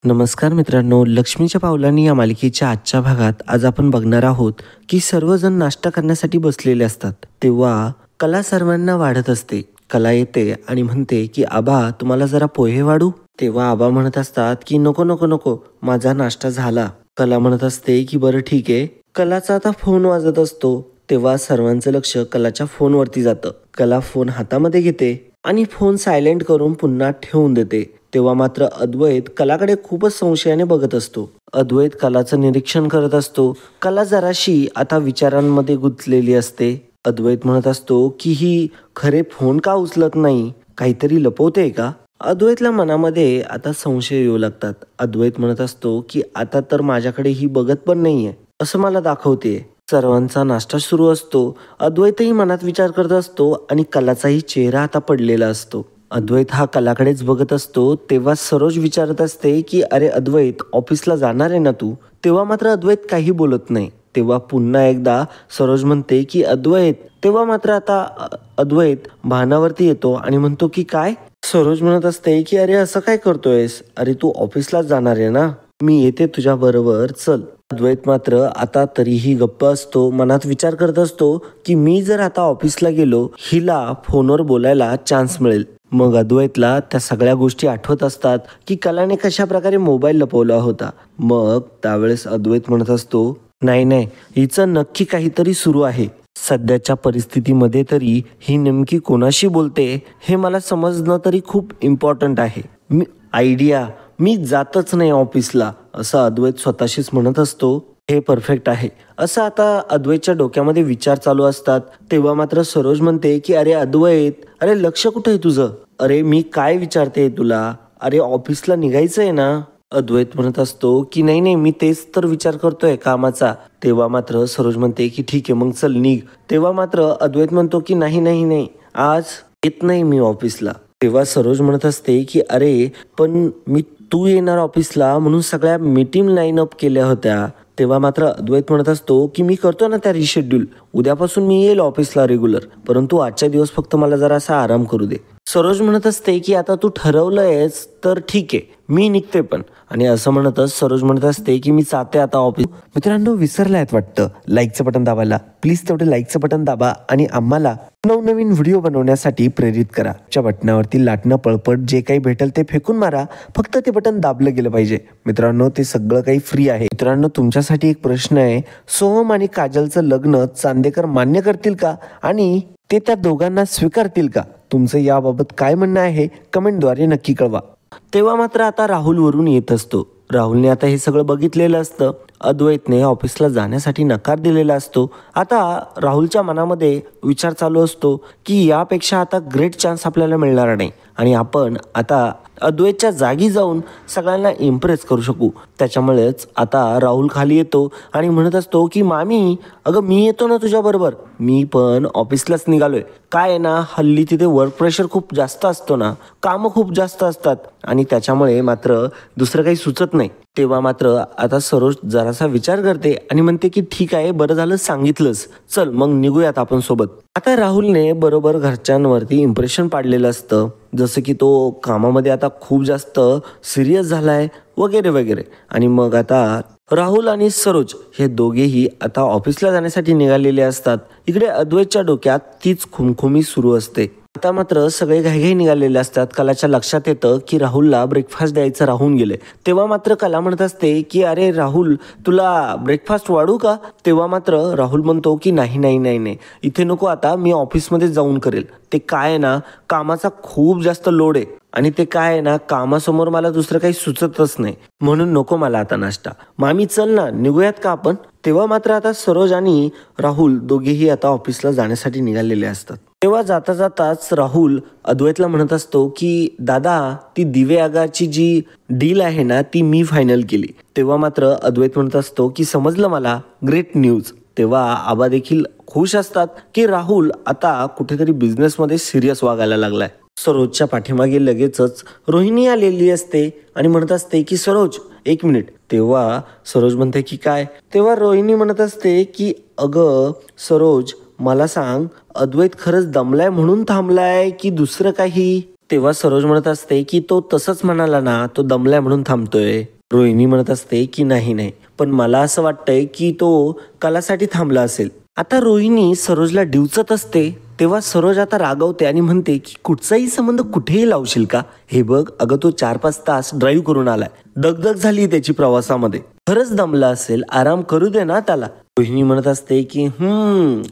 नमस्कार मित्रांनो, लक्ष्मीच्या पावलांनी या मालिकेच्या आजच्या भागात आज आपण बघणार आहोत की सर्वजण नाश्ता करण्यासाठी बसलेले असतात. तेव्हा कला सर्वांना वाढत असते. कला येते आणि म्हणते की आबा, तुम्हाला जरा पोहे वाढू. तेव्हा आबा म्हणत असतात की नको नको नको, माझा नाश्ता झाला. कला म्हणत असते की बरं ठीक आहे. कलाचा आता फोन वाजत असतो. तेव्हा सर्वांचं लक्ष कलाच्या फोनवरती जातं. कला फोन हातामध्ये घेते आणि फोन सायलेंट करून पुन्हा ठेवून देते. तेव्हा मात्र अद्वैत कलाकडे खूपच संशयाने बघत असतो. अद्वैत कलाचं निरीक्षण करत असतो. कला जराशी आता विचारांमध्ये गुंतलेली असते. अद्वैत म्हणत असतो की ही खरे फोन का उचलत नाही, काहीतरी लपवते का. अद्वैतला मनामध्ये आता संशय येऊ लागतात. अद्वैत म्हणत असतो की आता तर माझ्याकडे ही बघत पण नाहीये असं मला दाखवते. सर्वांचा नाश्ता सुरू असतो. अद्वैतही मनात विचार करत असतो आणि कलाचाही चेहरा आता पडलेला असतो. अद्वैत हा कलाकडेच बघत असतो. तेव्हा सरोज विचारत असते की अरे अद्वैत, ऑफिसला जाणार आहे ना तू. तेव्हा मात्र अद्वैत काही बोलत नाही. तेव्हा पुन्हा एकदा सरोज म्हणते की अद्वैत. तेव्हा मात्र आता अद्वैत भानावरती येतो आणि म्हणतो की काय. सरोज म्हणत असते की अरे असं काय करतोयस, अरे तू ऑफिसलाच जाणार आहे ना, मी येते तुझ्या बरोबर, चल. अद्वैत मात्र आता तरीही गप्प असतो. मनात विचार करत असतो की मी जर आता ऑफिसला गेलो, हिला फोनवर बोलायला चान्स मिळेल. मग अद्वैतला त्या सगळ्या गोष्टी आठवत असतात की कलाने कशा प्रकारे मोबाईल लपवला होता. मग त्यावेळेस अद्वैत म्हणत असतो नाही नाही, हिचं नक्की काहीतरी सुरू आहे. सध्याच्या परिस्थितीमध्ये तरी ही नेमकी कोणाशी बोलते हे मला समजणं तरी खूप इम्पॉर्टंट आहे. मी जातच नाही ऑफिसला, असं अद्वैत स्वतःशीच म्हणत असतो. हे परफेक्ट आहे असं आता अद्वैतच्या डोक्यामध्ये विचार चालू असतात. तेव्हा मात्र सरोज म्हणते की अरे अद्वैत, अरे लक्ष कुठे आहे तुझं. अरे मी काय विचारते तुला, अरे ऑफिसला निघायचंय ना. अद्वैत म्हणत असतो की नाही नाही, मी तेच तर विचार करतोय कामाचा. तेव्हा मात्र सरोज म्हणते की ठीक आहे मग चल निघ. तेव्हा मात्र अद्वैत म्हणतो की नाही नाही नाही, आज येत नाही मी ऑफिसला. तेव्हा सरोज म्हणत असते की अरे पण तू येणार ऑफिसला म्हणून सगळ्या मीटिंग लाईन अप केल्या होत्या. तेव्हा मात्र अद्वैत म्हणत असतो की मी करतो ना त्या रिशेड्यूल, उद्यापासून मी येईल ऑफिसला रेग्युलर, परंतु आजच्या दिवस फक्त मला जरा असा आराम करू दे. सरोज म्हणत असते की आता तू ठरवलंयस तर ठीक आहे, मी निघते पण. आणि असं म्हणतच सरोज म्हणत असते की मी जाते आता ऑफिस. मित्रांनो, विसरलायत वाटतं लाईकचं बटन दाबायला. प्लीज तेवढे लाईकचं बटन दाबा आणि आम्हाला नवनवीन व्हिडिओ बनवण्यासाठी प्रेरित करा. च्या बटनावरती लाटणं पळपट जे काही भेटेल ते फेकून मारा, फक्त ते बटन दाबलं गेलं पाहिजे. मित्रांनो, ते सगळं काही फ्री आहे. मित्रांनो, तुमच्यासाठी एक प्रश्न आहे. सोहम आणि काजलचं लग्न चांदेकर मान्य करतील का आणि ते त्या दोघांना स्वीकारतील का? तुमचं याबाबत काय म्हणणं आहे कमेंटद्वारे नक्की कळवा. तेव्हा मात्र आता राहुल वरून येत असतो. राहुलने आता हे सगळं बघितलेलं असतं. अद्वैतने ऑफिसला जाण्यासाठी नकार दिलेला असतो. आता राहुलच्या मनामध्ये विचार चालू असतो की यापेक्षा आता ग्रेट चान्स आपल्याला मिळणार नाही आणि आपण आता अद्वैतच्या जागी जाऊन सगळ्यांना इम्प्रेस करू शकू. त्याच्यामुळेच आता राहुल खाली येतो आणि म्हणत असतो की मामी, अगं मी येतो ना तुझ्या बरोबर, मी पण ऑफिसलाच निघालोय. काय आहे ना, हल्ली तिथे वर्क प्रेशर खूप जास्त असतो ना, कामं खूप जास्त असतात आणि त्याच्यामुळे मात्र दुसरं काही सुचत नाही. तेव्हा मात्र आता सरोज जरासा विचार करते आणि म्हणते की ठीक आहे, बरं झालं सांगितलंस, चल मग निघूयात आपण सोबत. आता राहुलने बरोबर घरच्यांवरती इम्प्रेशन पाडलेलं असतं, जसं की तो कामामध्ये आता खूप जास्त सिरियस झालाय वगैरे वगैरे. आणि मग आता राहुल आणि सरोज हे दोघेही आता ऑफिसला जाण्यासाठी निघालेले असतात. इकडे अद्वैतच्या डोक्यात तीच खुमखुमी सुरू असते. आता मात्र सगळे घाईघाई निघालेले असतात. कलाच्या लक्षात येतं की राहुलला ब्रेकफास्ट द्यायचं राहून गेले. तेव्हा मात्र कला म्हणत असते की अरे राहुल, तुला ब्रेकफास्ट वाढू का. तेव्हा मात्र राहुल म्हणतो की नाही नाही नाही नाही, इथे नको, आता मी ऑफिसमध्ये जाऊन करेल. ते काय आहे ना, कामाचा खूप जास्त लोड आहे आणि ते काय आहे ना, कामासमोर मला दुसरं काही सुचतच नाही, म्हणून नको मला आता नाश्ता. मामी चल ना, निघूयात का आपण. तेव्हा मात्र आता सरोज आणि राहुल दोघेही आता ऑफिसला जाण्यासाठी निघालेले असतात. तेव्हा जाता जाताच राहुल अद्वैतला म्हणत असतो की दादा, ती दिवे आगारची जी डील आहे ना, ती मी फायनल केली. तेव्हा मात्र अद्वैत म्हणत असतो की समजलं मला, ग्रेट न्यूज. तेव्हा आबा देखील खुश असतात की राहुल आता कुठेतरी बिझनेसमध्ये सिरियस वागायला लागलाय. सरोजच्या पाठीमागे लगेचच रोहिणी आलेली असते आणि म्हणत असते की सरोज एक मिनिट. तेव्हा सरोज म्हणते की काय. तेव्हा रोहिणी म्हणत असते की अगं सरोज, मला सांग, अद्वैत खरंच दमलाय म्हणून थांबलाय की दुसरं काही. तेव्हा सरोज म्हणत असते की तो तसंच म्हणाला ना, तो दमलाय म्हणून थांबतोय. रोहिणी म्हणत असते की नाही, पण मला असं वाटतंय की तो कलासाठी थांबला असेल. आता रोहिणी सरोजला डिवचत असते तेव्हा सरोज आता रागवते आणि म्हणते की कुठचाही संबंध कुठेही लावशील का? हे बघ अगं, तो 4-5 तास ड्राईव्ह करून आलाय, दगदग झाली त्याची प्रवासामध्ये, खरंच दमला असेल, आराम करू दे ना त्याला. रोहिणी म्हणत असते की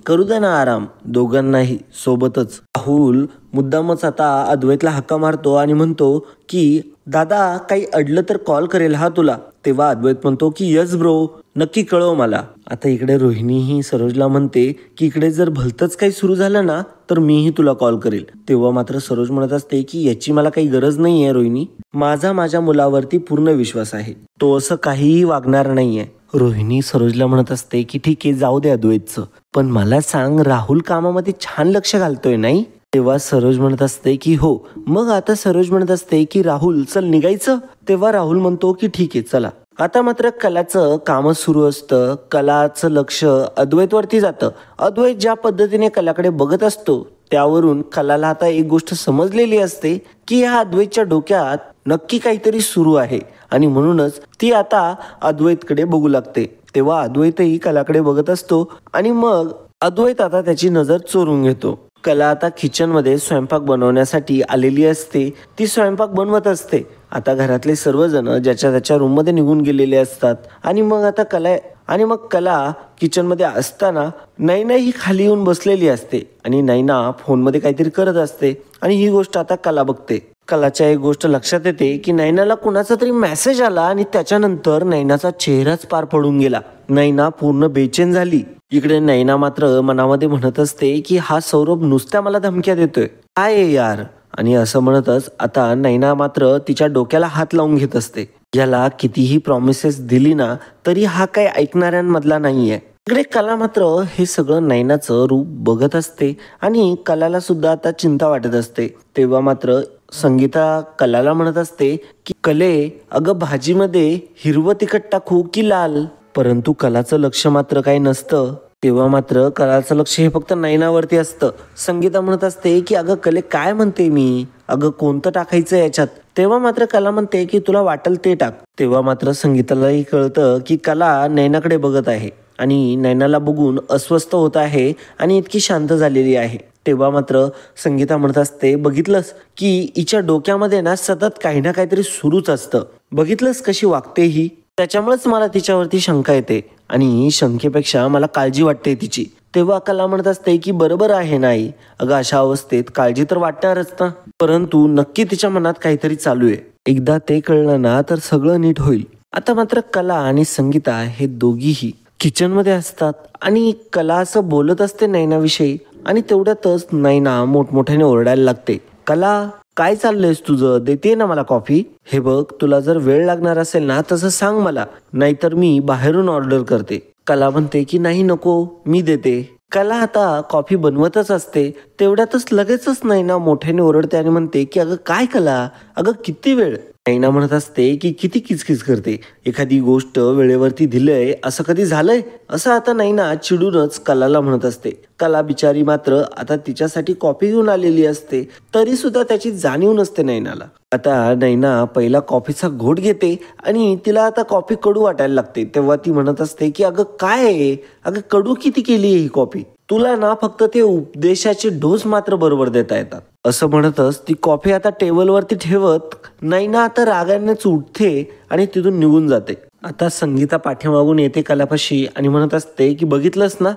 करू दे ना आराम, दोघांनाही सोबतच. राहुल मुद्दामच आता अद्वैतला हक्का मारतो आणि म्हणतो की दादा काही अडलं तर कॉल करेल हा तुला. तेव्हा अद्वैत म्हणतो की यस ब्रो, नक्की कळव मला. आता इकडे रोहिणी ही सरोजला म्हणते की इकडे जर भलतंच काही सुरू झालं ना तर मीही तुला कॉल करेल. तेव्हा मात्र सरोज म्हणत असते की याची मला काही गरज नाहीये रोहिणी, माझ्या मुलावरती पूर्ण विश्वास आहे, तो असं काहीही वागणार नाहीये. रोहिणी सरोजला म्हणत असते की ठीक आहे, जाऊ दे अद्वैतचं, पण मला सांग राहुल कामामध्ये छान लक्ष घालतोय नाही? तेव्हा सरोज म्हणत असते की हो. मग आता सरोज म्हणत असते की राहुल चल निघायचं. तेव्हा राहुल म्हणतो की ठीक आहे चला. आता मात्र कलाचं कामच सुरू असतं. कलाचं लक्ष अद्वैतवरती जातं. अद्वैत ज्या पद्धतीने कलाकडे बघत असतो त्यावरून कलाला आता एक गोष्ट समजलेली असते की ह्या अद्वैतच्या डोक्यात नक्की काहीतरी सुरू आहे आणि म्हणूनच ती आता अद्वैतकडे बघू लागते. तेव्हा अद्वैतही कलाकडे बघत असतो आणि मग अद्वैत आता त्याची नजर चोरून घेतो. कला आता किचनमध्ये स्वयंपाक बनवण्यासाठी आलेली असते. ती स्वयंपाक बनवत असते. आता घरातले सर्वजण ज्याच्या त्याच्या रूममध्ये निघून गेलेले असतात आणि मग कला किचनमध्ये असताना नैना ही खाली येऊन बसलेली असते आणि नैना फोनमध्ये काहीतरी करत असते आणि ही गोष्ट आता कला बघते. कलाच्या एक गोष्ट लक्षात येते की नैनाला कुणाचा तरी मेसेज आला आणि त्याच्यानंतर नैनाचा चेहराच पार पडून गेला. नैना पूर्ण बेचैन झाली. इकडे नैना मात्र मनामध्ये म्हणत असते की हा सौरभ नुसत्या मला धमक्या देतोय, काय आहे यार. आणि असं म्हणतच आता नैना मात्र तिच्या डोक्याला हात लावून घेत असते. याला कितीही प्रॉमिसेस दिली ना तरी हा काही ऐकणाऱ्यांमधला नाहीये. इकडे कला मात्र हे सगळं नैनाचं रूप बघत असते आणि कलाला सुद्धा आता चिंता वाटत असते. तेव्हा मात्र संगीता कलाला म्हणत असते की कले, अगं भाजीमध्ये हिरवं तिखट टाकू की लाल? परंतु कलाचं लक्ष मात्र काही नसतं. तेव्हा मात्र कलाचं लक्ष हे फक्त नैनावरती असतं. संगीता म्हणत असते की अगं कले काय म्हणते मी, अगं कोणतं टाकायचं याच्यात? तेव्हा मात्र कला म्हणते की तुला वाटेल ते टाक. तेव्हा मात्र संगीतालाही कळतं की कला नैनाकडे बघत आहे आणि नैनाला बघून अस्वस्थ होत आहे आणि इतकी शांत झालेली आहे. तेव्हा मात्र संगीता म्हणत असते बघितलंस की हिच्या डोक्यामध्ये ना सतत काही ना काहीतरी सुरूच असतं, बघितलंस कशी वागते ही, त्याच्यामुळेच मला तिच्यावरती शंका येते आणि शंकेपेक्षा मला काळजी वाटते तिची. तेव्हा कला म्हणत असते की बरोबर आहे नाही, अगं अशा अवस्थेत काळजी तर वाटणारच ना, परंतु नक्की तिच्या मनात काहीतरी चालू आहे. एकदा ते कळलं ना तर सगळं नीट होईल. आता मात्र कला आणि संगीता हे दोघीही किचनमध्ये असतात आणि कला असं बोलत असते नैनाविषयी आणि तेवढ्यातच नैना मोठमोठ्याने ओरडायला लागते. कला काय चाललंयस तुझं, देते ना मला कॉफी? हे बघ तुला जर वेळ लागणार असेल ना तसं सांग मला, नाहीतर मी बाहेरून ऑर्डर करते. कला म्हणते की नाही नको, मी देते. कला आता कॉफी बनवतच असते. तेवढ्यातच लगेचच नैना मोठ्याने ओरडते आणि म्हणते की अगं काय कला, अगं किती वेळ? नैना म्हणत असते की किती किचकिच करते, एखादी गोष्ट वेळेवरती दिलंय असं कधी झालंय? असं आता नैना चिडूनच कलाला म्हणत असते. कला बिचारी मात्र आता तिच्यासाठी कॉफी घेऊन आलेली असते तरी सुद्धा त्याची जाणीव नसते नैनाला. आता नैना पहिला कॉफीचा घोट घेते आणि तिला आता कॉफी कडू वाटायला लागते. तेव्हा ती म्हणत असते की अगं काय आहे, अगं कडू किती केली आहे ही कॉफी, तुला ना फक्त ते उपदेशाचे डोस मात्र बरोबर देता येतात. असं म्हणतच ती कॉफी आता टेबलवरती ठेवत नैना आता रागानेच उठते आणि तिथून निघून जाते. आता संगीता पाठीमागून येते कलापाशी आणि म्हणत असते की बघितलंस ना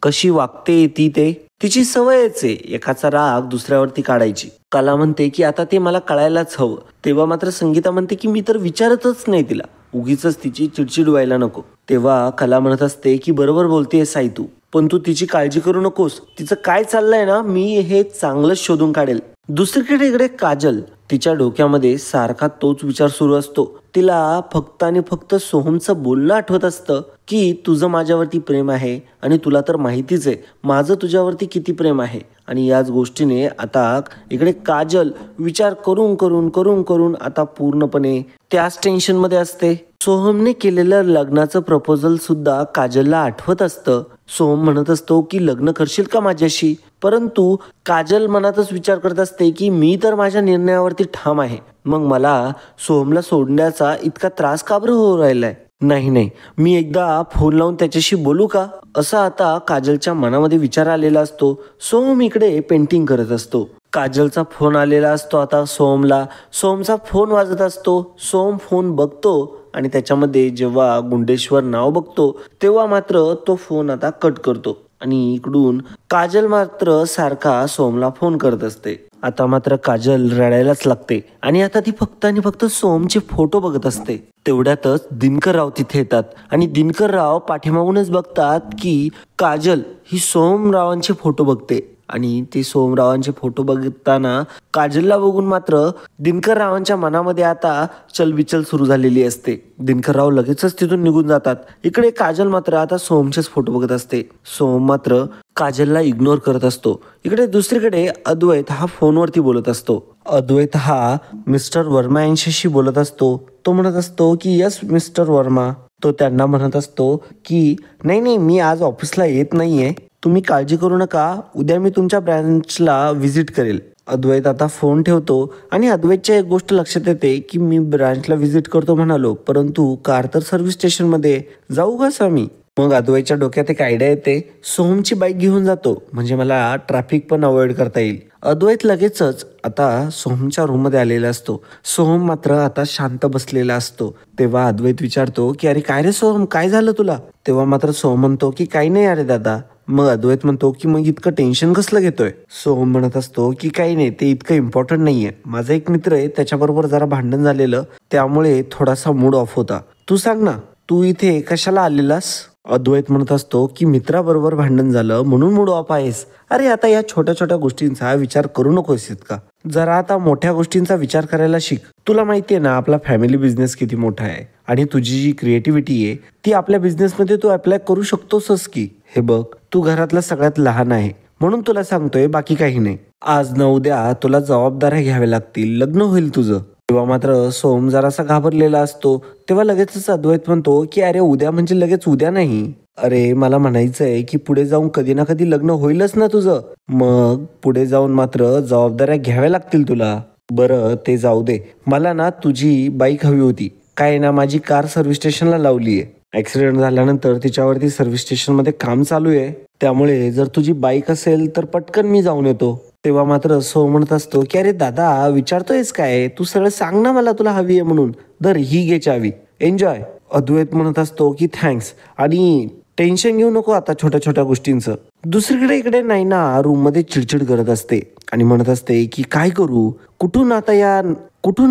कशी वागते ती, ते तिची सवयच आहे एकाचा राग दुसऱ्यावरती काढायची. कला म्हणते की आता ते मला कळायलाच हवं. तेव्हा मात्र संगीता म्हणते की मी तर विचारतच नाही तिला, उगीच तिची चिडचिड व्हायला नको. तेव्हा कला म्हणत असते की बरोबर बोलतेय साई तू, पण तू तिची काळजी करू नकोस, तिचं काय चाललंय ना मी हे चांगलंच शोधून काढेल. दुसरीकडे इकडे काजल, तिच्या डोक्यामध्ये सारखा तोच विचार सुरू असतो. तिला फक्त आणि फक्त सोहमचं बोलणं आठवत असतं की तुझं माझ्यावरती प्रेम आहे आणि तुला तर माहितीच आहे माझं तुझ्यावरती किती प्रेम आहे. आणि याच गोष्टीने आता इकडे काजल विचार करून करून करून करून आता पूर्णपणे त्याच टेन्शनमध्ये असते. सोहमने केलेलं लग्नाचं प्रपोजल सुद्धा काजलला आठवत असतं. सोहम म्हणत असतो की लग्न करशील का माझ्याशी, परंतु काजल मनातच विचार करत असते की मी तर माझ्या निर्णयावरती ठाम आहे, मग मला सोहमला सोडण्याचा इतका त्रास का बरं होऊ राहिलाय. नाही नाही, मी एकदा फोन लावून त्याच्याशी बोलू का, असा आता काजलच्या मनामध्ये विचार आलेला असतो. सोहम इकडे पेंटिंग करत असतो. काजलचा फोन आलेला असतो आता सोहमला. सोहमचा फोन वाजत असतो. सोहम फोन बघतो आणि त्याच्यामध्ये जेव्हा गुंडेश्वर नाव बघतो तेव्हा मात्र तो फोन आता कट करतो आणि इकडून काजल मात्र सारखा सोहमला फोन करत असते. आता मात्र काजल रडायलाच लागते आणि आता ती फक्त आणि फक्त सोहमचे फोटो बघत असते. तेवढ्यातच दिनकर राव तिथे येतात आणि दिनकर राव पाठीमागूनच बघतात की काजल ही सोहमरावांचे फोटो बघते आणि ते सोहमरावांचे फोटो बघताना काजलला बघून मात्र दिनकर रावांच्या मनामध्ये आता चलबिचल सुरू झालेली असते. दिनकर राव लगेचच तिथून निघून जातात. इकडे काजल मात्र आता सोहमचेच फोटो बघत असते. सोहम मात्र काजलला इग्नोर करत असतो. इकडे दुसरीकडे अद्वैत हा फोनवरती बोलत असतो. अद्वैत हा मिस्टर वर्मा यांच्याशी बोलत असतो. तो म्हणत असतो की यस मिस्टर वर्मा. तो त्यांना म्हणत असतो की नाही नाही, मी आज ऑफिसला येत नाहीये, तुम्ही काळजी करू नका, उद्या मी तुमच्या ब्रँचला व्हिजिट करेल. अद्वैत आता फोन ठेवतो आणि अद्वैतच्या एक गोष्ट लक्षात येते की मी ब्रँचला व्हिजिट करतो म्हणालो, परंतु कार तर सर्व्हिस स्टेशनमध्ये जाऊ कसा मी. मग अद्वैतच्या डोक्यात एक आयडिया येते, सोहमची बाईक घेऊन जातो म्हणजे मला ट्रॅफिक पण अवॉइड करता येईल. अद्वैत लगेचच आता सोहमच्या रूममध्ये आलेला असतो. सोहम मात्र आता शांत बसलेला असतो. तेव्हा अद्वैत विचारतो की अरे काय रे सोहम, काय झालं तुला. तेव्हा मात्र सोहम म्हणतो की काही नाही अरे दादा. मग अद्वैत म्हणतो की मग इतकं टेन्शन कसलं घेतोय. सोहम म्हणत असतो की काही नाही, ते इतकं इम्पॉर्टंट नाहीये, माझा एक मित्र आहे त्याच्याबरोबर जरा भांडण झालेलं, त्यामुळे थोडासा मूड ऑफ होता. तू सांग ना, तू इथे कशाला आलेलास. अद्वैत म्हणत असतो की मित्राबरोबर भांडण झालं म्हणून मूड ऑफ आहेस. अरे आता या छोट्या छोट्या गोष्टींचा विचार करू नकोस इतका, जरा आता मोठ्या गोष्टींचा विचार करायला शिक. तुला माहितीये ना आपला फॅमिली बिझनेस किती मोठा आहे आणि तुझी जी क्रिएटिव्हिटी आहे ती आपल्या बिझनेसमध्ये तू अप्लाय करू शकतोसच की. हे बघ, तू घरातला सगळ्यात लहान आहे म्हणून तुला सांगतोय, बाकी काही नाही. आज न उद्या तुला जबाबदाऱ्या घ्याव्या लागतील, लग्न होईल तुझं. तेव्हा मात्र सोहम जरासा घाबरलेला असतो. तेव्हा लगेचच अद्वैत म्हणतो की अरे उद्या म्हणजे लगेच उद्या नाही, अरे मला म्हणायचंय की पुढे जाऊन कधी ना कधी लग्न होईलच ना तुझं, मग पुढे जाऊन मात्र जबाबदाऱ्या घ्याव्या लागतील तुला. बरं ते जाऊ दे, मला ना तुझी बाईक हवी होती. काय ना माझी कार सर्व्हिस स्टेशनला लावली आहे, ऍक्सिडेंट झाल्यानंतर तिच्यावरती सर्व्हिस स्टेशनमध्ये काम चालू आहे, त्यामुळे जर तुझी बाईक असेल तर पटकन मी जाऊन येतो. तेव्हा मात्र सोहम म्हणत असतो की अरे दादा विचारतोयस काय, तू सरळ सांग ना मला तुला हवी आहे म्हणून, दर ही घे चावी, एन्जॉय. अद्वैत म्हणत असतो की थँक्स आणि टेन्शन घेऊ नको आता छोट्या छोट्या गोष्टींचं. दुसरीकडे इकडे नायना रूम मध्ये चिडचिड करत असते आणि म्हणत असते की काय करू, कुठून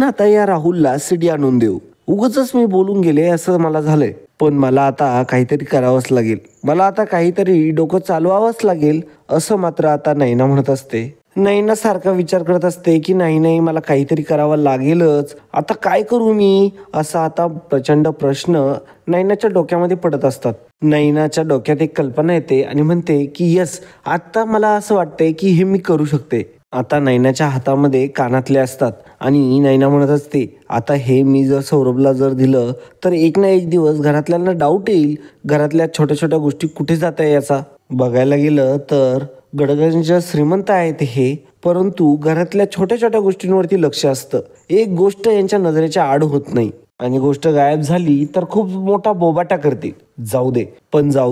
आता या राहुलला सीडी आणून देऊ. उगाचच मी बोलून गेले असं मला झालंय, पण मला आता काहीतरी करावंच लागेल, मला आता काहीतरी डोकं चालवावंच लागेल, असं मात्र आता नैना म्हणत असते. नैना सारखा विचार करत असते की नाही मला काहीतरी करावं लागेलच, आता काय करू मी, असा आता प्रचंड प्रश्न नैनाच्या डोक्यामध्ये पडत असतात. नैनाच्या डोक्यात एक कल्पना येते आणि म्हणते की यस, आता मला असं वाटतंय की हे मी करू शकते. आता नैनाच्या हातामध्ये कानातले असतात आणि नैना म्हणत असते आता हे मी जर सौरभला जर दिलं तर एक ना एक दिवस घरातल्यांना डाऊट येईल, घरातल्या छोट्या छोट्या गोष्टी कुठे जात आहे याचा. बघायला गेलं तर गडगंज श्रीमंत आहेत हे, परंतु घरातल्या छोट्या छोट्या गोष्टींवरती लक्ष असतं. एक गोष्ट यांच्या नजरेच्या आड होत नाही आणि गोष्ट गायब झाली तर खूप मोठा बोबाटा करते. जाऊ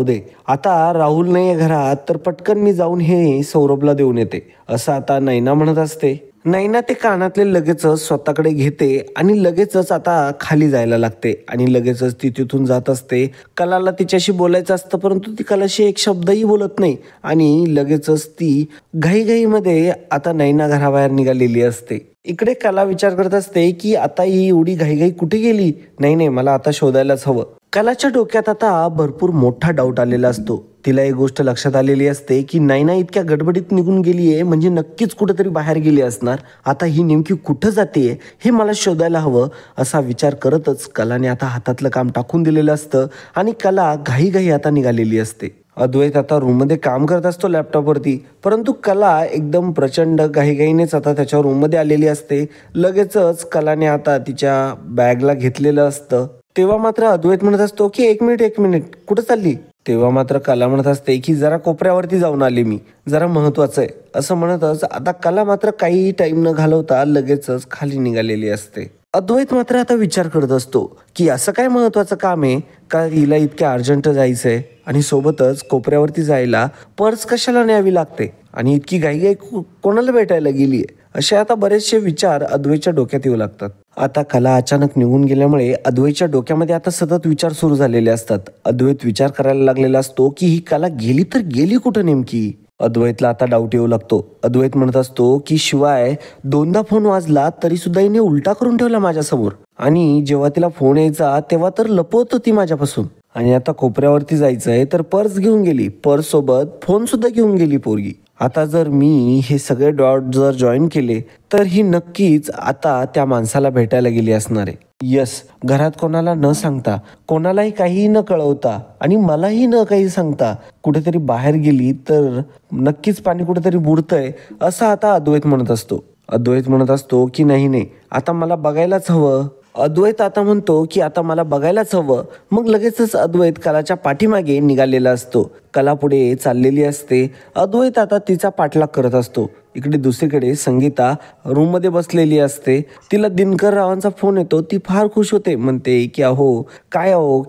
दे, आता राहुल नाही घरात तर पटकन मी जाऊन हे सौरभला देऊन येते, असं आता नैना म्हणत असते. नैना ते कानातले लगेचच स्वतःकडे घेते आणि लगेचच आता खाली जायला लागते आणि लगेचच ती तिथून जात असते. कलाला तिच्याशी बोलायचं असतं परंतु ती कलाशी एक शब्दही बोलत नाही आणि लगेचच ती घाईघाईमध्ये आता नैना घराबाहेर निघालेली असते. इकडे कला विचार करत असते की आता ही एवढी घाईघाई कुठे गेली, नाही मला आता शोधायलाच हवं. कलाच्या डोक्यात आता भरपूर मोठा डाऊट आलेला असतो. तिला एक गोष्ट लक्षात आलेली असते की नैना इतक्या गडबडीत निघून गेली आहे म्हणजे नक्कीच कुठेतरी बाहेर गेली असणार. आता ही नेमकी कुठं जाते हे मला शोधायला हवं, असा विचार करतच कलाने आता हातातलं काम टाकून दिलेलं असतं आणि कला घाईघाई आता निघालेली असते. अद्वैत आता रूममध्ये काम करत असतो लॅपटॉपवरती, परंतु कला एकदम प्रचंड घाईघाईनेच आता त्याच्या रूममध्ये आलेली असते. लगेचच कलाने आता तिच्या बॅगला घेतलेलं असतं तेव्हा मात्र अद्वैत म्हणत असतो की एक मिनिट कुठं चालली. तेव्हा मात्र कला म्हणत असते की जरा कोपऱ्यावरती जाऊन आले मी, जरा महत्वाचं आहे. असं म्हणतच आता कला मात्र काही टाइम न घालवता लगेचच खाली निघालेली असते. अद्वैत मात्र आता विचार करत असतो की असं काय महत्वाचं काम आहे का हिला इतक्या अर्जंट जायचंय आणि सोबतच कोपऱ्यावरती जायला पर्स कशाला न्यावी लागते आणि इतकी घाई कोणाला भेटायला गेलीये. असे आता बरेचसे विचार अद्वैतच्या डोक्यात येऊ लागतात. आता कला अचानक निघून गेल्यामुळे अद्वैतच्या डोक्यामध्ये आता सतत विचार सुरू झालेले असतात. अद्वैत विचार करायला लागलेला असतो की ही कला गेली तर गेली कुठं नेमकी. अद्वैतला आता डाऊट येऊ लागतो. अद्वैत म्हणत असतो की शिवाय दोनदा फोन वाजला तरी सुद्धा हिने उलटा करून ठेवला माझ्यासमोर आणि जेव्हा तिला फोन यायचा तेव्हा तर लपवत होती माझ्यापासून. आणि आता कोपऱ्यावरती जायचंय तर पर्स घेऊन गेली, पर्स सोबत फोन सुद्धा घेऊन गेली पोरगी. आता जर मी हे सगळे डॉट जर जॉईन केले तर ही नक्कीच आता त्या माणसाला भेटायला गेली असणार आहे. यस, घरात कोणाला न सांगता, कोणालाही काहीही न कळवता आणि मलाही न काही सांगता कुठेतरी बाहेर गेली तर नक्कीच पाणी कुठेतरी बुडतंय असं आता अद्वैत म्हणत असतो. अद्वैत म्हणत असतो की नाही आता मला बघायलाच हवं. अद्वैत आता म्हणतो की आता मला बघायलाच हवं. मग लगेचच अद्वैत कलाच्या पाठीमागे निघालेला असतो. कला पुढे चाललेली असते. अद्वैत आता तिचा पाठलाग करत असतो. इकडे दुसरीकडे संगीता रूममध्ये बसलेली असते. तिला दिनकर रावांचा फोन येतो. ती फार खुश होते, म्हणते की अहो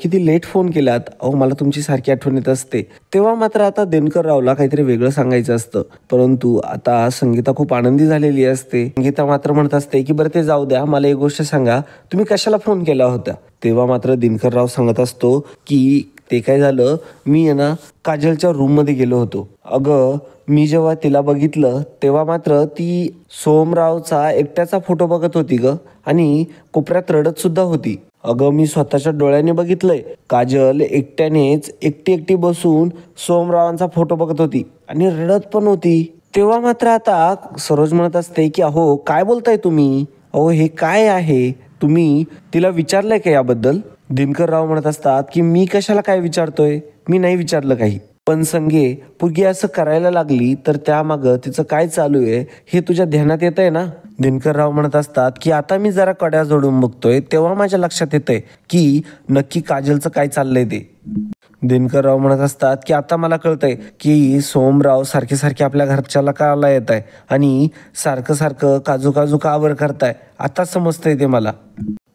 किती लेट फोन केलात, मला तुमची सारखी आठवण येत असते. तेव्हा मात्र आता दिनकर रावला काहीतरी वेगळं सांगायचं असतं, परंतु आता संगीता खूप आनंदी झालेली असते. संगीता मात्र म्हणत असते की बरं ते जाऊ द्या, मला एक गोष्ट सांगा, तुम्ही कशाला फोन केला होता. तेव्हा मात्र दिनकर राव सांगत असतो की ते काय झालं, मी काजलच्या रूममध्ये गेलो होतो. अगं मी जेव्हा तिला बघितलं तेव्हा मात्र ती सोमरावचा एकट्याचा फोटो बघत होती ग आणि कोपऱ्यात रडत सुद्धा होती. अगं मी स्वतःच्या डोळ्याने बघितलंय, काजल एकट्यानेच एकटी बसून सोमरावांचा फोटो बघत होती आणि रडत पण होती. तेव्हा मात्र आता सरोज म्हणत असते की अहो काय बोलताय तुम्ही, हे काय आहे, तुम्ही तिला विचारलंय का याबद्दल. दिनकर राव म्हणत असतात की मी कशाला काय विचारतोय, मी नाही विचारलं काही, पण संगे पुरगी असं करायला लागली तर त्यामागं तिचं काय चालू आहे हे तुझ्या ध्यानात येत आहे ना. दिनकर राव म्हणत असतात की आता मी जरा कड्या जोडून बघतोय तेव्हा माझ्या लक्षात येतंय की नक्की काजलचं काय चाललंय ते. दिनकर राव म्हणत असतात की आता मला कळतंय की सोमराव सारखे आपल्या घरच्याला काला येत आहे आणि सारखं काजू का बरं करताय, आता समजतंय ते मला.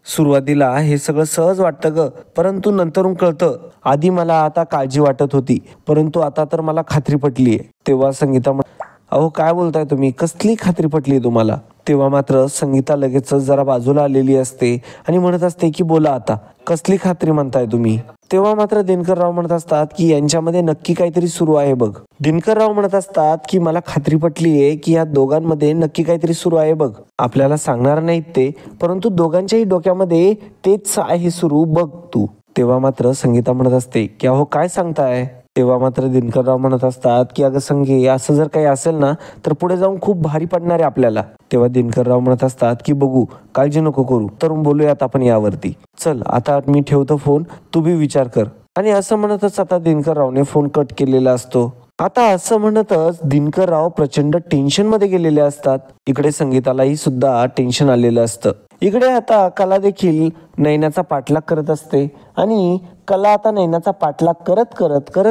सुरुवातीला हे सगळं सहज वाटतं ग, परंतु नंतरून कळतं. आधी मला आता काळजी वाटत होती, परंतु आता तर मला खात्री पटलीये. तेव्हा संगीता काय बोलताय तुम्ही, कसली खात्री पटली तुम्हाला. तेव्हा मात्र संगीता लगेच जरा बाजूला आलेली असते आणि म्हणत असते की बोला आता, कसली खात्री म्हणताय तुम्ही. तेव्हा मात्र दिनकर राव म्हणत असतात की यांच्यामध्ये नक्की काहीतरी सुरू आहे बघ. दिनकर राव म्हणत असतात की मला खात्री पटलीये की या दोघांमध्ये नक्की काहीतरी सुरू आहे बघ. आपल्याला सांगणार नाहीत ते, परंतु दोघांच्याही डोक्यामध्ये तेच आहे सुरू बघ तू. तेव्हा मात्र संगीता म्हणत असते की काय सांगताय. तेव्हा मात्र दिनकरराव म्हणत असतात की अगं संगे, असं जर काही असेल ना तर पुढे जाऊन खूप भारी पडणार आहे आपल्याला. तेव्हा दिनकरराव म्हणत असतात की बघू, काळजी नको करू, तर बोलूयात आपण यावरती. चल आता मी ठेवतो फोन, तू बी विचार कर. आणि असं म्हणतच आता दिनकररावने फोन कट केलेला असतो. आता असं म्हणतच दिनकरराव प्रचंड टेन्शन मध्ये गेलेले असतात. इकडे संगीतालाही सुद्धा टेन्शन आलेलं असतं. इकडे आता कला देखील नैनाचा पाठलाग करत असते आणि कला आता नैनाचा पाठलाग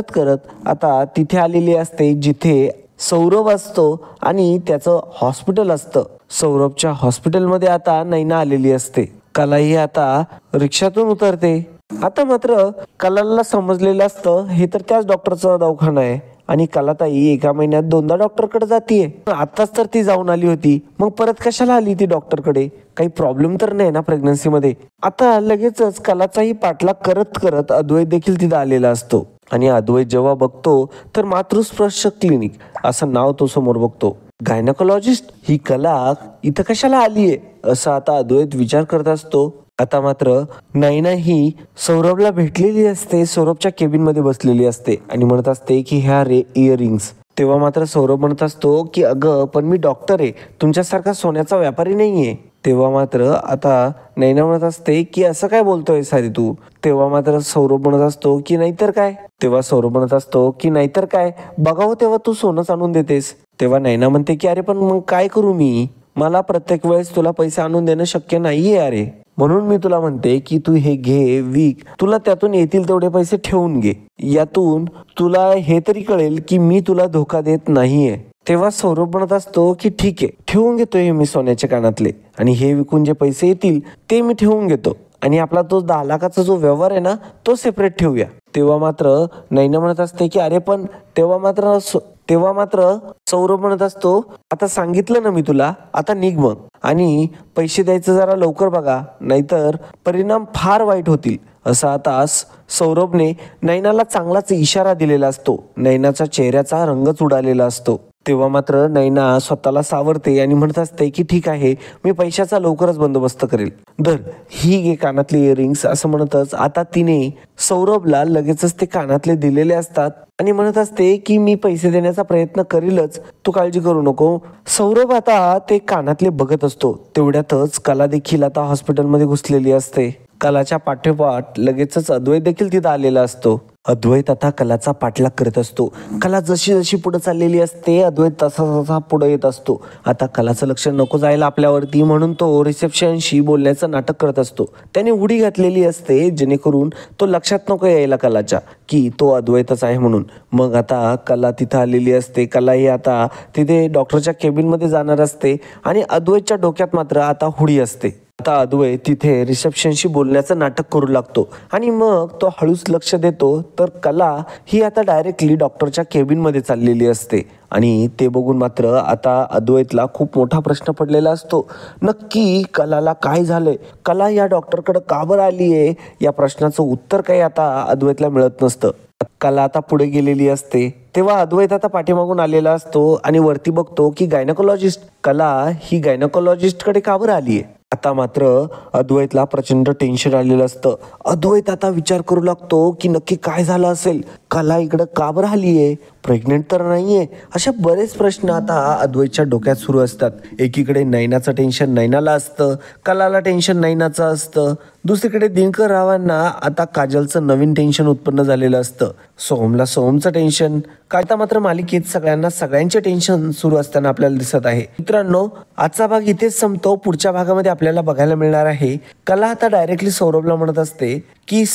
करत आता तिथे आलेली असते जिथे सौरभ असतो आणि त्याचं हॉस्पिटल असतं. सौरभच्या हॉस्पिटलमध्ये आता नैना आलेली असते. कलाही आता रिक्षातून उतरते. आता मात्र कलाला समजलेलं असतं हे तर त्याच डॉक्टरचा दवाखाना आहे आणि कलाताई एका महिन्यात 2दा डॉक्टरकडे जातीये. आताच तर ती जाऊन आली होती, मग परत कशाला आली ती डॉक्टरकडे, काही प्रॉब्लेम तर नाही ना प्रेग्नन्सी मध्ये. आता लगेचच कलाचाही पाठलाग करत अद्वैत देखील तिथं आलेला असतो आणि अद्वैत जेव्हा बघतो तर मातृस्पर्श क्लिनिक असं नाव तो समोर बघतो. गायनकोलॉजिस्ट ही कला इथं कशाला आलीये असं आता अद्वैत विचार करत असतो. आता मात्र नैना ही सौरभला भेटलेली असते, सौरभच्या केबिन मध्ये बसलेली असते आणि म्हणत असते की ह्या इयरिंग्स. तेव्हा मात्र सौरभ म्हणत असतो की अगं पण मी डॉक्टर आहे, तुमच्यासारखा सोन्याचा व्यापारी नाहीये. तेव्हा मात्र आता नैना म्हणत असते की असं काय बोलतोय सारी तू. तेव्हा मात्र सौरभ म्हणत असतो की नाहीतर काय. तेव्हा सौरभ म्हणत असतो की नाहीतर काय, बघावं तेव्हा तू सोनंच आणून देतेस. तेव्हा नैना म्हणते की अरे पण मग काय करू मी, मला प्रत्येक वेळेस तुला पैसे आणून देणं शक्य नाहीये अरे. म्हणून मी तुला म्हणते की तू हे घे, विक, तुला त्यातून येतील तेवढे पैसे ठेवून घे. यातून तुला हे तरी कळेल की मी तुला धोका देत नाहीये. तेव्हा सौरभ म्हणत असतो की ठीक आहे, ठेवून घेतोय मी सोन्याचे कानातले, आणि हे विकून जे पैसे येतील ते मी ठेवून घेतो, आणि आपला तो 10 लाखाचा जो व्यवहार आहे ना तो सेपरेट ठेवूया. तेव्हा मात्र नैना म्हणत असते की अरे पण तेव्हा मात्र सौरभ म्हणत असतो, आता सांगितलं ना मी तुला, आता निघ मग, आणि पैसे द्यायचं जरा लवकर बघा, नाहीतर परिणाम फार वाईट होतील. असा आता सौरभने नैनाला चांगलाच इशारा दिलेला असतो. नैनाच्या चेहऱ्याचा रंगच उडालेला असतो. तेव्हा मात्र नैना स्वतःला सावरते आणि म्हणत असते की ठीक आहे, मी पैशाचा लवकरच बंदोबस्त करेल. धर, ही घे कानातले इयरिंग्स, असं म्हणतच आता तिने सौरभला लगेचच ते कानातले दिलेले असतात आणि म्हणत असते की मी पैसे देण्याचा प्रयत्न करीलच, तू काळजी करू नको. सौरभ आता ते कानातले बघत असतो. तेवढ्यातच कला देखील आता हॉस्पिटलमध्ये घुसलेली असते. कलाच्या पाठोपाठ लगेचच अद्वैत देखील तिथं आलेला असतो. अद्वैत आता कलाचा पाठलाग करत असतो. कला जशी जशी पुढे चाललेली असते, अद्वैत तसा तसा पुढे येत असतो. आता कलाचं लक्ष नको जायला आपल्यावरती, म्हणून तो रिसेप्शनशी बोलण्याचं नाटक करत असतो. त्याने उडी घातलेली असते जेणेकरून तो लक्षात नको यायला कलाच्या की तो अद्वैतच आहे म्हणून. मग आता कला तिथं आलेली असते. कला ही आता तिथे डॉक्टरच्या केबिनमध्ये जाणार असते आणि अद्वैतच्या डोक्यात मात्र आता हुडी असते. आता अद्वैत तिथे रिसेप्शनशी बोलण्याचं नाटक करू लागतो आणि मग तो हळूच लक्ष देतो तर कला ही आता डायरेक्टली डॉक्टरच्या केबिनमध्ये चाललेली असते. आणि ते बघून मात्र आता अद्वैतला खूप मोठा प्रश्न पडलेला असतो. नक्की कलाला काय झालंय, कला या डॉक्टरकडे का बरं आली आहे, या प्रश्नाचं उत्तर काही आता अद्वैतला मिळत नसतं. कला आता पुढे गेलेली असते. तेव्हा अद्वैत आता पाठीमागून आलेला असतो आणि वरती बघतो की गायनकोलॉजिस्ट कला ही गायनकोलॉजिस्टकडे का बरं आली आहे. आता मात्र अद्वैतला प्रचंड टेन्शन आलेलं असतं. अद्वैत आता विचार करू लागतो की नक्की काय झालं असेल, कला इकडं का बरं आली आहे, प्रेग्नेंट तर नाहीये, अशा बरेच प्रश्न आता अद्वैतच्या डोक्यात सुरू असतात. एकीकडे नैनाचं टेन्शन नैनाला असतं, कलाला टेन्शन नैनाचं असतं. दुसरीकडे दिनकर रावांना आता काजलचं नवीन टेन्शन उत्पन्न झालेलं असतं. सोहमला सोहमचं टेन्शन. आता मात्र मालिकेत सगळ्यांचे टेन्शन सुरू असताना आपल्याला दिसत आहे. मित्रांनो, आजचा भाग इथेच संपतो. पुढच्या भागामध्ये आपल्याला बघायला मिळणार आहे कला आता डायरेक्टली सौरभला म्हणत असते की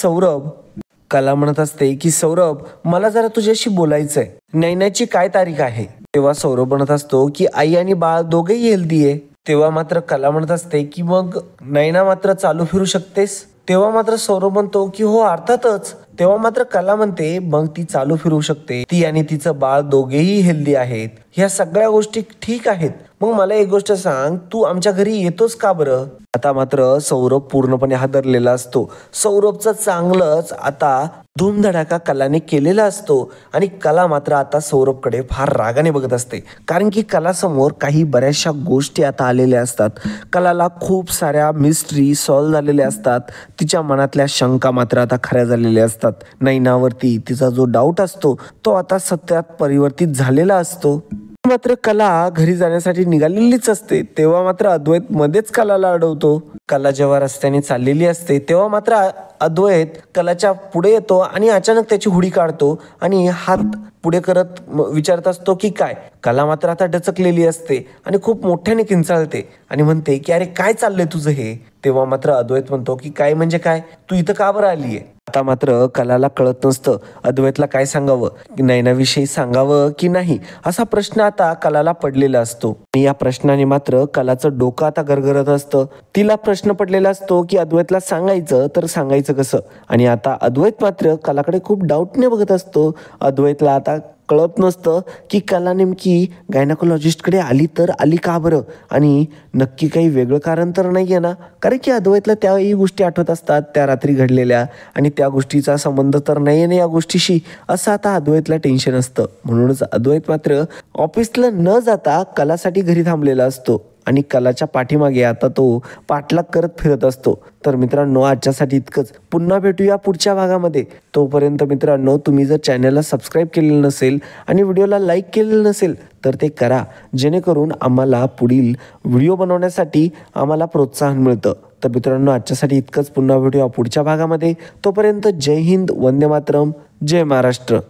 सौरभ मला जरा तुझ्याशी बोलायचंय, नैनाची काय तारीख आहे. तेव्हा सौरभ म्हणत असतो की आई आणि बाळ दोघेही हेल्दी आहे. तेव्हा मात्र कला म्हणत असते की मग नैना मात्र चालू फिरू शकतेस. तेव्हा मात्र सौरभ म्हणतो की हो अर्थातच. तेव्हा मात्र कला म्हणते मग ती चालू फिरू शकते, ती आणि तिचं बाळ दोघेही हेल्दी आहेत, ह्या सगळ्या गोष्टी ठीक आहेत. मग मला एक गोष्ट सांग, तू आमच्या घरी येतोस का बरं. आता मात्र सौरभ पूर्णपणे हादरलेला असतो. सौरभचं चांगलंच आता धूमधडाका कलाने केलेला असतो आणि कला मात्र आता सौरभकडे फार रागाने बघत असते. कारण की कलासमोर काही बऱ्याचशा गोष्टी आता आलेल्या असतात. कलाला खूप साऱ्या मिस्ट्री सॉल्व्ह झालेल्या असतात. तिच्या मनातल्या शंका मात्र आता खऱ्या झालेल्या असतात. नैनावरती तिचा जो डाऊट असतो तो आता सत्यात परिवर्तित झालेला असतो. मात्र कला घरी जाण्यासाठी निघालेलीच असते. तेव्हा मात्र अद्वैत मध्येच कलाला अडवतो. कला जेव्हा रस्त्याने चाललेली असते तेव्हा मात्र अद्वैत कलाच्या पुढे येतो आणि अचानक त्याची हुडी काढतो आणि हात पुढे करत विचारत असतो की काय. कला मात्र आता डचकलेली असते आणि खूप मोठ्याने किंचाळते आणि म्हणते की अरे काय चाललंय तुझं हे. तेव्हा मात्र अद्वैत म्हणतो की काय म्हणजे काय, तू इथं का बरं आलीये. आता मात्र कलाला कळत नसतं अद्वैतला काय सांगावं, नैनाविषयी सांगावं की नाही, असा प्रश्न आता कलाला पडलेला असतो. आणि या प्रश्नाने मात्र कलाचं डोकं आता गरगरत असतं. तिला प्रश्न पडलेला असतो की अद्वैतला सांगायचं तर सांगायचं कसं. आणि आता अद्वैत मात्र कलाकडे खूप डाऊटने बघत असतो. अद्वैतला आता कळत नसतं की कला नेमकी गायनाकोलॉजिस्टकडे आली तर आली का बरं, आणि नक्की काही वेगळं कारण तर नाही आहे ना. कारण की अद्वैतला त्याही गोष्टी आठवत असतात त्या रात्री घडलेल्या, आणि त्या गोष्टीचा संबंध तर नाही आहे ना या गोष्टीशी, असं आता अद्वैतला टेन्शन असतं. म्हणूनच अद्वैत मात्र ऑफिसला न जाता कलासाठी घरी थांबलेला असतो आणि कलाच्या पाठीमागे आता तो पाठलाग करत फिरत असतो. तर मित्रांनो, आजच्यासाठी इतकंच. पुन्हा भेटूया पुढच्या भागामध्ये. तोपर्यंत मित्रांनो, तुम्ही जर चॅनलला सबस्क्राईब केलेलं नसेल आणि व्हिडिओला लाईक केलेलं नसेल तर ते करा, जेणेकरून आम्हाला पुढील व्हिडिओ बनवण्यासाठी आम्हाला प्रोत्साहन मिळतं. तर मित्रांनो, आजच्यासाठी इतकंच. पुन्हा भेटूया पुढच्या भागामध्ये. तोपर्यंत जय हिंद, वंदे मातरम, जय महाराष्ट्र.